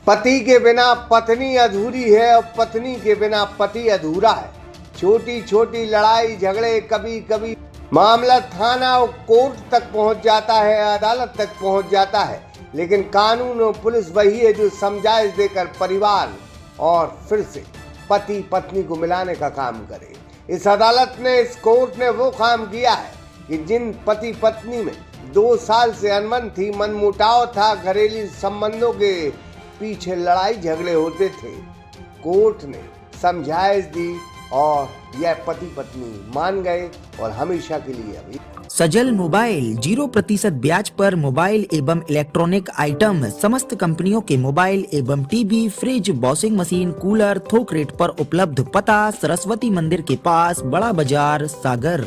पति के बिना पत्नी अधूरी है और पत्नी के बिना पति अधूरा है। छोटी छोटी लड़ाई झगड़े कभी कभी मामला थाना और कोर्ट तक पहुंच जाता है, अदालत तक पहुंच जाता है, लेकिन कानून और पुलिस वही है जो समझाइश देकर परिवार और फिर से पति पत्नी को मिलाने का काम करे। इस अदालत ने, इस कोर्ट ने वो काम किया है कि जिन पति पत्नी में 2 साल से अनबन थी, मनमुटाव था, घरेलू संबंधों के पीछे लड़ाई झगड़े होते थे, कोर्ट ने समझाइश दी और यह पति पत्नी मान गए और हमेशा के लिए अभी। सजल मोबाइल 0% ब्याज पर मोबाइल एवं इलेक्ट्रॉनिक आइटम, समस्त कंपनियों के मोबाइल एवं TV, fridge, washing machine, cooler थोक रेट पर उपलब्ध। पता सरस्वती मंदिर के पास, बड़ा बाजार, सागर।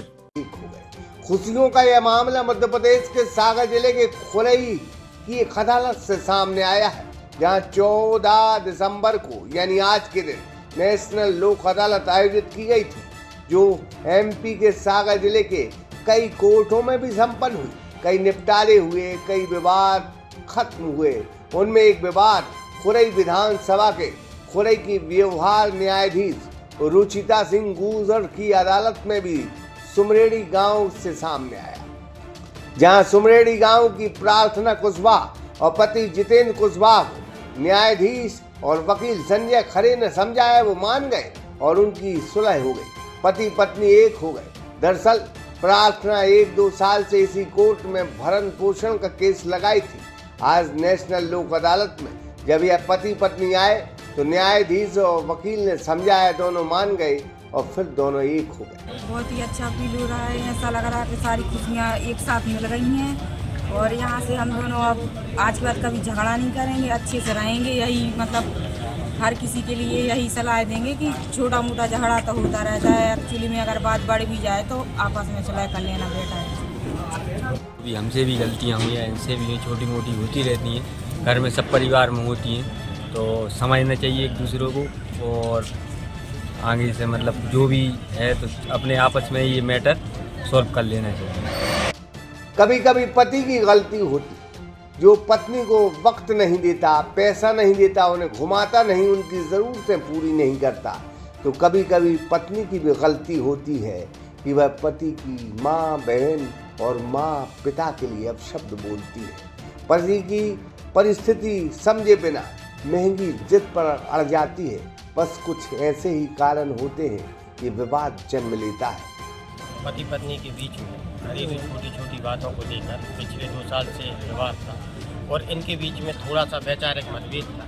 खुशियों का यह मामला मध्य प्रदेश के सागर जिले के खुरई की एक अदालत से सामने आया है, जहां 14 दिसंबर को यानी आज के दिन नेशनल लोक अदालत आयोजित की गई थी, जो एमपी के सागर जिले के कई कोर्टों में भी संपन्न हुई। कई निपटारे हुए, कई विवाद खत्म हुए। उनमें एक विवाद खुरई विधानसभा के खुरई की व्यवहार न्यायाधीश रुचिता सिंह गुर्जर की अदालत में भी सुमरेड़ी गांव से सामने आया, जहां सुमरेड़ी गांव की प्रार्थना कुशवाहा और पति जितेंद्र कुशवाहा को न्यायाधीश और वकील संजय खरे ने समझाया, वो मान गए और उनकी सुलह हो गई। पति पत्नी एक हो गए। दरअसल प्रार्थना 1-2 साल से इसी कोर्ट में भरण पोषण का केस लगाई थी। आज नेशनल लोक अदालत में जब यह पति पत्नी आए तो न्यायाधीश और वकील ने समझाया, दोनों मान गए और फिर दोनों एक हो गए। बहुत ही अच्छा फील हो रहा है, ऐसा लग रहा है कि सारी खुशियाँ एक साथ मिल रही हैं और यहाँ से हम दोनों अब आज के बाद कभी झगड़ा नहीं करेंगे, अच्छे से रहेंगे। यही मतलब हर किसी के लिए यही सलाह देंगे कि छोटा मोटा झगड़ा तो होता रहता है, एक्चुअली में अगर बात बढ़ भी जाए तो आपस में सुलह कर लेना बेटा है। हमसे भी गलतियाँ हुई हैं, इनसे भी छोटी मोटी होती रहती हैं, घर में सब परिवार में होती हैं, तो समझना चाहिए एक दूसरे को और आगे से मतलब जो भी है तो अपने आपस में ये मैटर सॉल्व कर लेना चाहिए। कभी कभी पति की गलती होती, जो पत्नी को वक्त नहीं देता, पैसा नहीं देता, उन्हें घुमाता नहीं, उनकी ज़रूरतें पूरी नहीं करता, तो कभी कभी पत्नी की भी गलती होती है कि वह पति की माँ बहन और माँ पिता के लिए अपशब्द बोलती है। पति की परिस्थिति समझे बिना महंगी जिद पर अड़ जाती है। बस कुछ ऐसे ही कारण होते हैं कि विवाद जन्म लेता है। पति पत्नी के बीच में घरेलू छोटी छोटी बातों को लेकर पिछले 2 साल से विवाद था और इनके बीच में थोड़ा सा वैचारिक मतभेद था।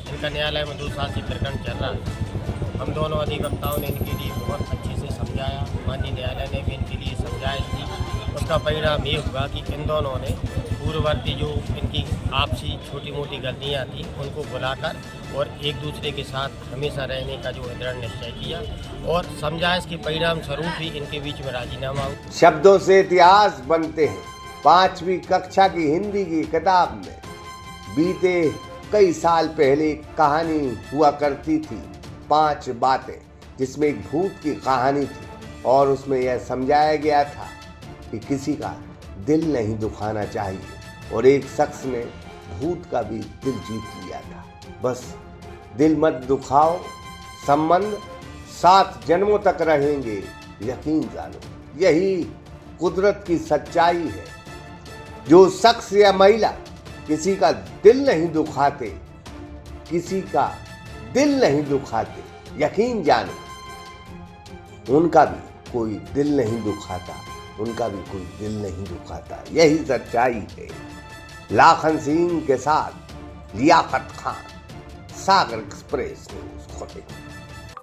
इनका न्यायालय में 2 साल से प्रकरण चल रहा है। हम दोनों अधिवक्ताओं ने इनके लिए बहुत अच्छे से समझाया, माननीय न्यायालय ने भी इनके लिए समझाइश दी। उसका परिणाम ये हुआ कि इन दोनों ने पूर्ववर्ती जो इनकी आपसी छोटी मोटी गलतियाँ थी उनको बुलाकर और एक दूसरे के साथ हमेशा रहने का जो दृढ़ निश्चय किया और समझाइश के परिणाम स्वरूप ही इनके बीच में राजीनामा हुआ। शब्दों से इतिहास बनते हैं। 5वीं कक्षा की हिंदी की किताब में बीते कई साल पहले एक कहानी हुआ करती थी, 5 बातें, जिसमें एक भूत की कहानी थी और उसमें यह समझाया गया था कि किसी का दिल नहीं दुखाना चाहिए और एक शख्स ने भूत का भी दिल जीत लिया था। बस दिल मत दुखाओ, संबंध 7 जन्मों तक रहेंगे, यकीन जानो। यही कुदरत की सच्चाई है। जो शख्स या महिला किसी का दिल नहीं दुखाते, किसी का दिल नहीं दुखाते, यकीन जानो उनका भी कोई दिल नहीं दुखाता, उनका भी कोई दिल नहीं दुखाता। यही सच्चाई है। लाखन सिंह के साथ लियाकत खान, सागर एक्सप्रेस न्यूज़।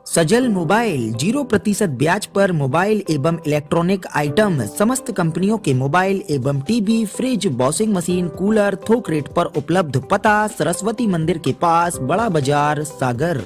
सजल मोबाइल 0% ब्याज पर मोबाइल एवं इलेक्ट्रॉनिक आइटम, समस्त कंपनियों के मोबाइल एवं TV, fridge, washing machine, cooler थोक रेट पर उपलब्ध। पता सरस्वती मंदिर के पास, बड़ा बाजार, सागर।